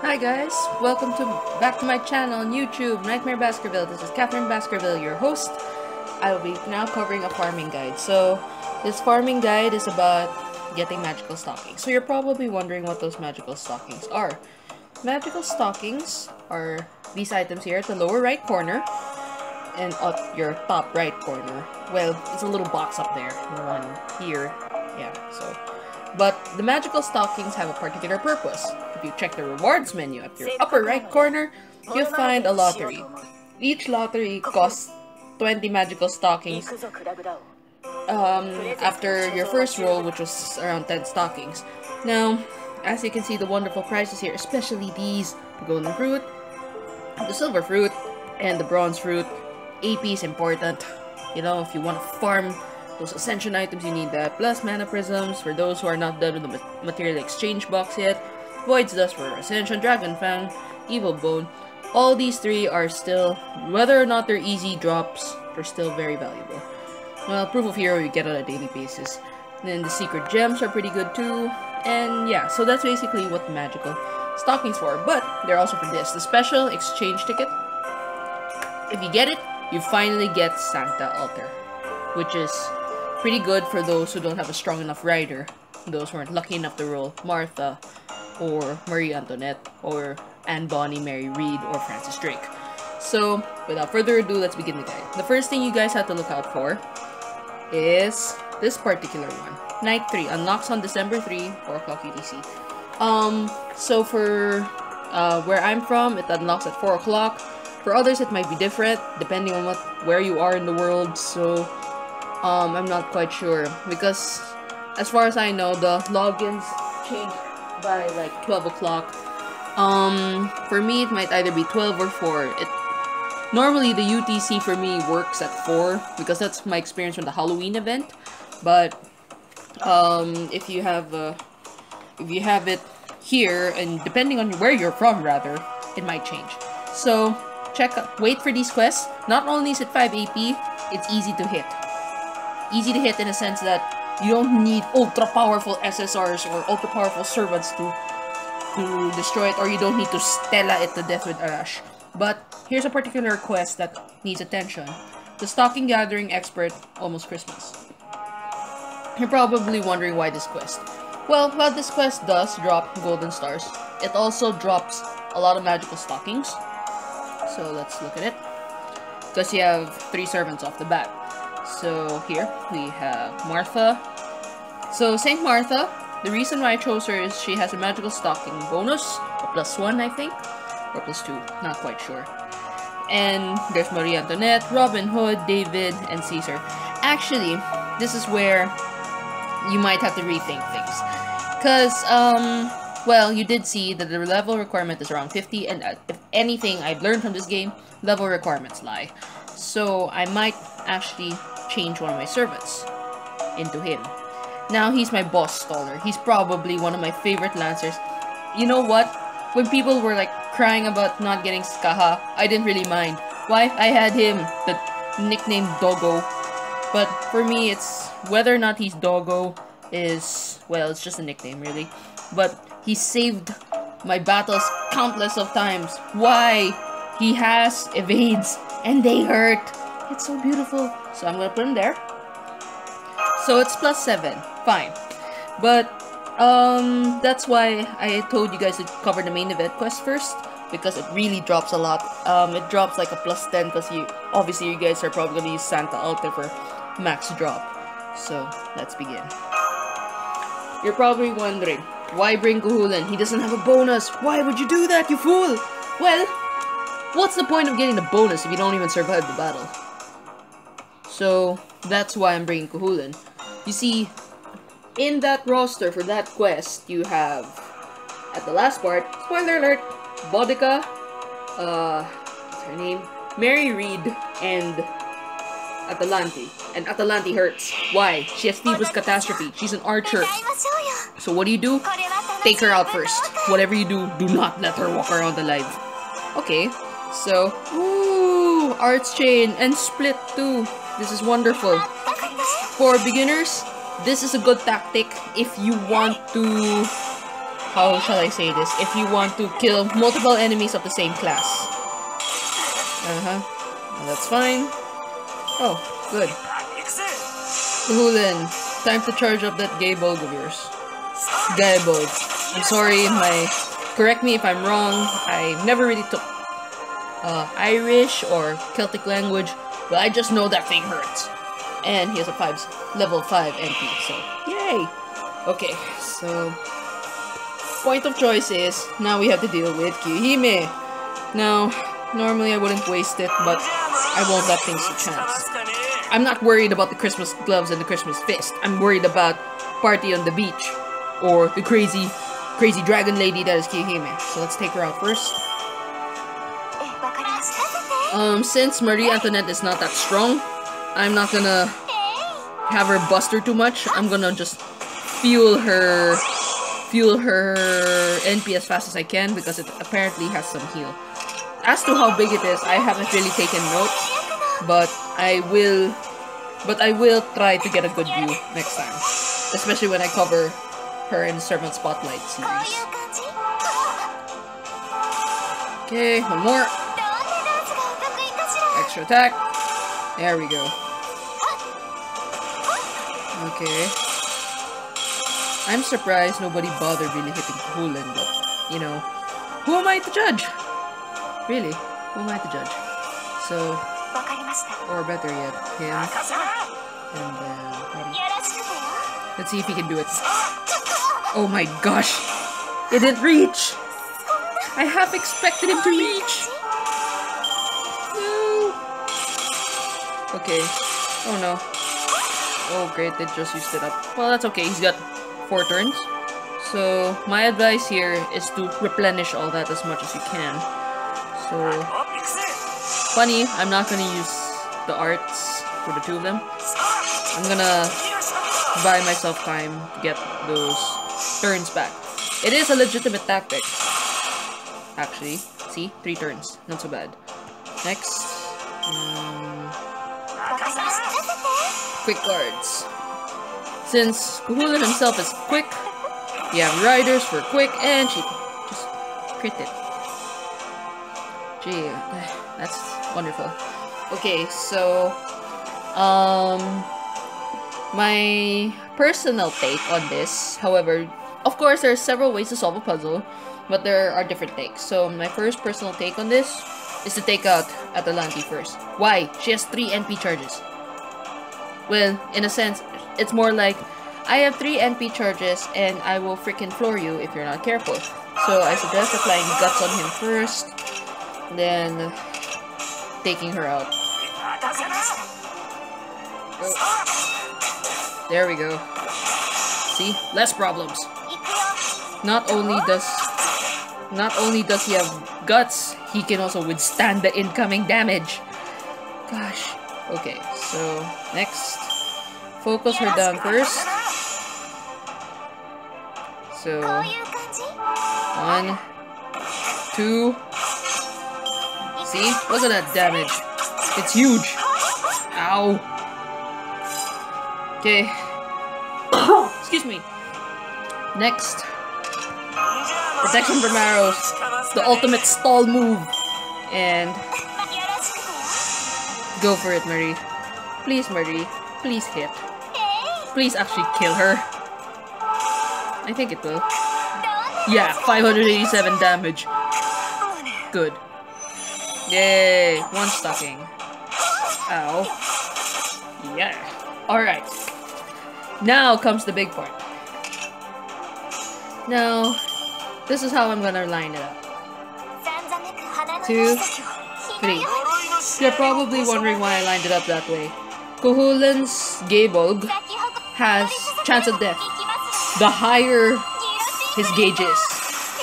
Hi guys, welcome back to my channel on YouTube, Knightmare Baskerville. This is Catherine Baskerville, your host. I will be now covering a farming guide. So, this farming guide is about getting magical stockings. So you're probably wondering what those magical stockings are. Magical stockings are these items here at the lower right corner and at your top right corner. Well, it's a little box up there, the one here. Yeah, so. But the magical stockings have a particular purpose. If you check the rewards menu at your upper right corner, you'll find a lottery. Each lottery costs 20 magical stockings after your first roll, which was around 10 stockings. Now, as you can see, the wonderful prizes here, especially these, the golden fruit, the silver fruit, and the bronze fruit. AP is important. You know, if you want to farm those ascension items, you need that. Plus mana prisms for those who are not done with the material exchange box yet. Void's Dust for ascension, Dragon Fang, Evil Bone. All these three are still, whether or not they're easy drops, they're still very valuable. Well, Proof of Hero you get on a daily basis. Then the secret gems are pretty good too. And yeah, so that's basically what the magical stockings for. But they're also for this, the special exchange ticket. If you get it, you finally get Santa Altar, which is pretty good for those who don't have a strong enough rider. Those who aren't lucky enough to roll Martha, or Marie Antoinette, or Anne Bonny, Mary Read, or Francis Drake. So, without further ado, let's begin the guide. The first thing you guys have to look out for is this particular one. Night 3 unlocks on December 3, 4 o'clock UTC. So for where I'm from, it unlocks at 4 o'clock. For others, it might be different, depending on where you are in the world, so I'm not quite sure, because as far as I know, the logins change by like 12 o'clock. For me, it might either be 12 or 4. Normally, the UTC for me works at 4, because that's my experience from the Halloween event, but if you have it here, and depending on where you're from, rather, it might change. So, wait for these quests. Not only is it 5 AP, it's easy to hit. Easy to hit in a sense that you don't need ultra powerful SSRs or ultra powerful servants to destroy it, or you don't need to Stella it to death with Arash. But here's a particular quest that needs attention. The Stocking Gathering Expert, Almost Christmas. You're probably wondering why this quest. Well, while this quest does drop golden stars, it also drops a lot of magical stockings. So let's look at it. Because you have 3 servants off the bat. So here we have Martha. So Saint Martha, the reason why I chose her is she has a magical stocking bonus, a +1 I think, or +2, not quite sure. And there's Marie Antoinette, Robin Hood, David, and Caesar. Actually, this is where you might have to rethink things. Because, well, you did see that the level requirement is around 50, and if anything I've learned from this game, level requirements lie. So I might actually change one of my servants into him. Now he's my boss staller. He's probably one of my favorite lancers. You know what? When people were like crying about not getting Skaha, I didn't really mind. Why? I had him, the nickname Doggo. But for me, it's whether or not he's Doggo is, well, it's just a nickname really. But he saved my battles countless of times. Why? He has evades and they hurt. It's so beautiful. So I'm gonna put him there. So it's +7. Fine. But that's why I told you guys to cover the main event quest first, because it really drops a lot. It drops like a +10 because obviously you guys are probably gonna use Santa Altar for max drop. So let's begin. You're probably wondering, why Bring Ghoul? He doesn't have a bonus. Why would you do that, you fool? Well, what's the point of getting the bonus if you don't even survive the battle? So that's why I'm bringing Cahulan. You see, in that roster for that quest, you have, at the last part, spoiler alert, Bodica, what's her name? Mary Read, and Atalante. And Atalante hurts. Why? She has Phoebus Catastrophe. She's an archer. So what do? Take her out first. Whatever you do, do not let her walk around alive. Okay, so, ooh, Arts Chain and Split too. This is wonderful. For beginners, this is a good tactic if you want to how shall I say this? If you want to kill multiple enemies of the same class. Well, that's fine. Oh, good. Kuhulen, time to charge up that gay bulb of yours. Gay bulb. I'm sorry, correct me if I'm wrong. I never really took Irish or Celtic language, but I just know that thing hurts. And he has a level 5 NP, so yay! Okay, so point of choice is now we have to deal with Kyuhime. Now, normally I wouldn't waste it, but I won't let things a chance. I'm not worried about the Christmas gloves and the Christmas fist. I'm worried about Party on the Beach or the crazy dragon lady that is Kyuhime. So let's take her out first. Since Marie Antoinette is not that strong, I'm not gonna have her bust her too much. I'm gonna just fuel her NP as fast as I can because it apparently has some heal. As to how big it is, I haven't really taken note, but I will try to get a good view next time, especially when I cover her in the Servant Spotlight series. Okay, one more. Extra attack. There we go. Okay. I'm surprised nobody bothered really hitting Kuhulen, but, you know, who am I to judge? Really, who am I to judge? So, or better yet, him, and then, let's see if he can do it. Oh my gosh! It didn't reach! I half expected him to reach! No! Okay. Oh no. Oh great, they just used it up. Well, that's okay, he's got 4 turns. So, my advice here is to replenish all that as much as you can. So, funny, I'm not gonna use the arts for the 2 of them. I'm gonna buy myself time to get those turns back. It is a legitimate tactic. Actually, see? 3 turns. Not so bad. Next. Quick guards. Since Kuhulen himself is quick, you have riders for quick, and she just crit it. Gee, that's wonderful. Okay, so my personal take on this, however, of course there are several ways to solve a puzzle, but there are different takes. So my first personal take on this is to take out Atalante first. Why? She has 3 NP charges. Well, in a sense, it's more like, I have 3 NP charges and I will freaking floor you if you're not careful. So I suggest applying Guts on him first, then taking her out. Oh. There we go. See? Less problems. Not only does he have guts, he can also withstand the incoming damage. Gosh. Okay, so next, focus her down first. So 1, 2. See? Look at that damage. It's huge. Ow. Okay. Excuse me. Next. Protection from arrows. The ultimate stall move. And go for it, Marie. Please, Marie. Please hit. Please actually kill her. I think it will. Yeah, 587 damage. Good. Yay, 1 stocking. Ow. Yeah. Alright. Now comes the big part. Now, this is how I'm gonna line it up. 2, 3. You're probably wondering why I lined it up that way. Kuhulen's Gaebulg has chance of death. The higher his gauge is.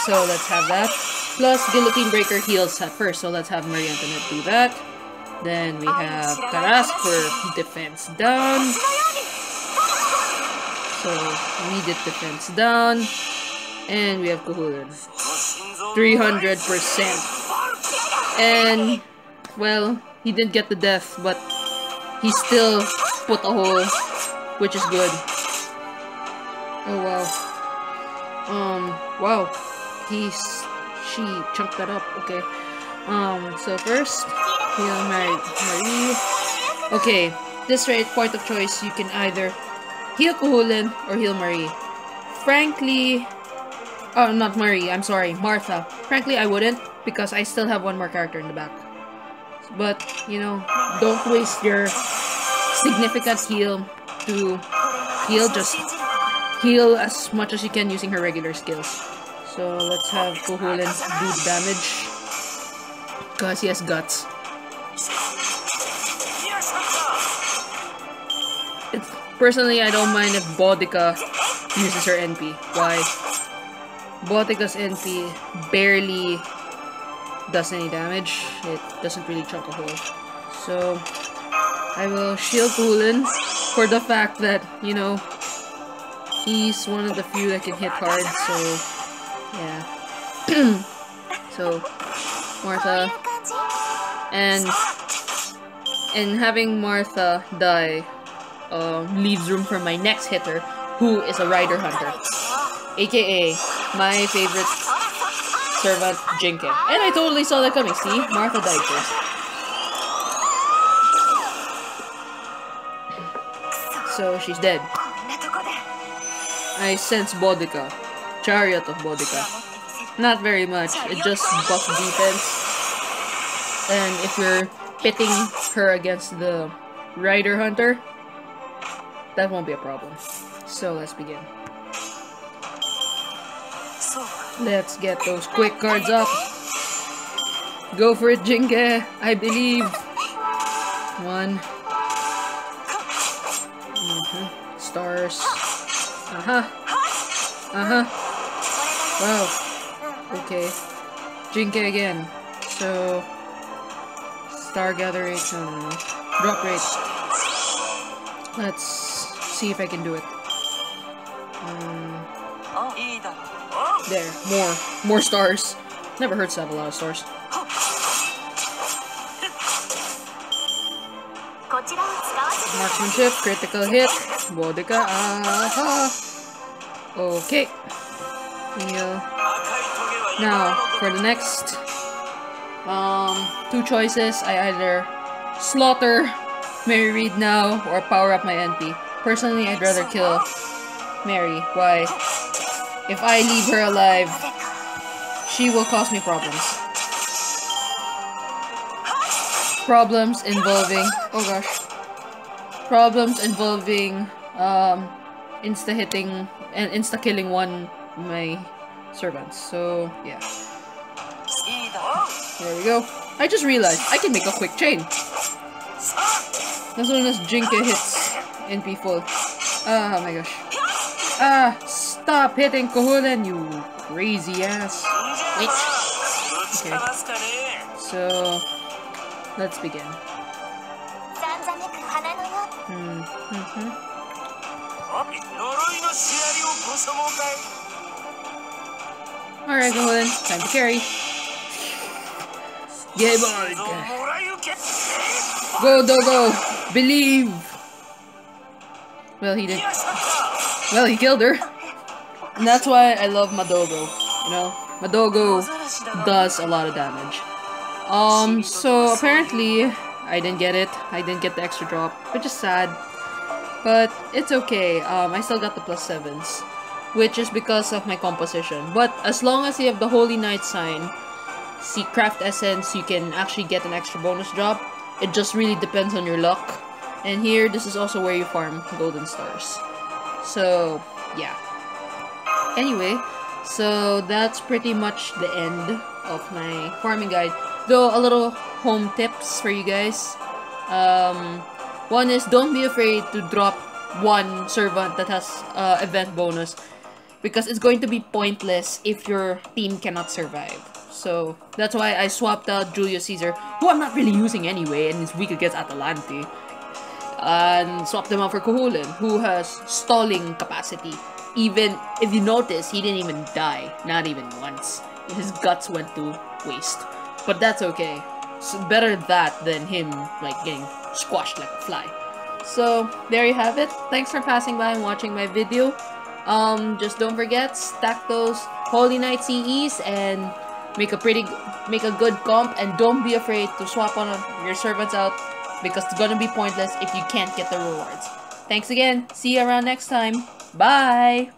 So let's have that. Plus, Guillotine Breaker heals at first, so let's have Marie Antoinette do that. Then we have Karask for defense down. So we did defense down. And we have Kuhulen. 300%. And, well, he didn't get the death, but he still put a hole, which is good. Oh wow. Wow. She chunked that up. Okay. So first, heal Marie. Okay, this right point of choice, you can either heal Kuhulin or heal Marie. Frankly, oh, not Marie, I'm sorry, Martha. Frankly, I wouldn't, because I still have one more character in the back. But, you know, don't waste your significant heal to heal, just heal as much as you can using her regular skills. So let's have Kuhulin do the damage, because he has guts. Personally, I don't mind if Boudica uses her NP. Why? Boudica's NP barely does any damage. It doesn't really chunk a hole. So, I will shield Kuhulin for the fact that, you know, he's one of the few that can hit hard, so, yeah. So, Martha. And having Martha die leaves room for my next hitter, who is a Rider Hunter, aka my favorite servant, Jinke. And I totally saw that coming. See, Martha died first. So she's dead. I sense Boudica, Chariot of Boudica. Not very much. It just buffs defense. And if you're pitting her against the Rider Hunter, that won't be a problem. So let's begin. Let's get those quick cards up. Go for it, Jinke. I believe. One. Stars. Wow. Okay. Jinke again. So, star gather rate, drop rate. Let's see if I can do it. There, more stars. Never hurts to have a lot of stars. Marksmanship, critical hit, Boudica, Okay. Heal. Now, for the next two choices, I either slaughter Mary Reed now or power up my NP. Personally, I'd rather kill Mary. Why? If I leave her alive, she will cause me problems. Problems involving, oh gosh. Problems involving insta-hitting and insta-killing one of my servants. So, yeah. There we go. I just realized I can make a quick chain. As soon as Jinke hits NP full. Oh my gosh. Stop hitting Kuhulin, you crazy ass. Wait. Okay. So, let's begin. Alright, Kuhulin, time to carry. Game on! Go, Dogo! Believe! Well, he didn't. Well, he killed her. And that's why I love Madogo. You know, Madogo does a lot of damage. So apparently, I didn't get it. I didn't get the extra drop, which is sad. But it's okay. I still got the +7s, which is because of my composition. But as long as you have the Holy Knight sign, see Craft Essence, you can actually get an extra bonus drop. It just really depends on your luck. And here, this is also where you farm golden stars. So, yeah. Anyway, so that's pretty much the end of my farming guide. Though, a little home tips for you guys. One is, don't be afraid to drop one servant that has event bonus, because it's going to be pointless if your team cannot survive. So, that's why I swapped out Julius Caesar, who I'm not really using anyway, and is weak against Atalante. And swapped them out for Kuhulin, who has stalling capacity. Even if you notice, he didn't even die. Not even once. His guts went to waste. But that's okay. So better that than him, like, getting squashed like a fly. So, there you have it. Thanks for passing by and watching my video. Just don't forget, stack those Holy Knight CEs and make a good comp, and don't be afraid to swap one of your servants out because it's gonna be pointless if you can't get the rewards. Thanks again. See you around next time. Bye!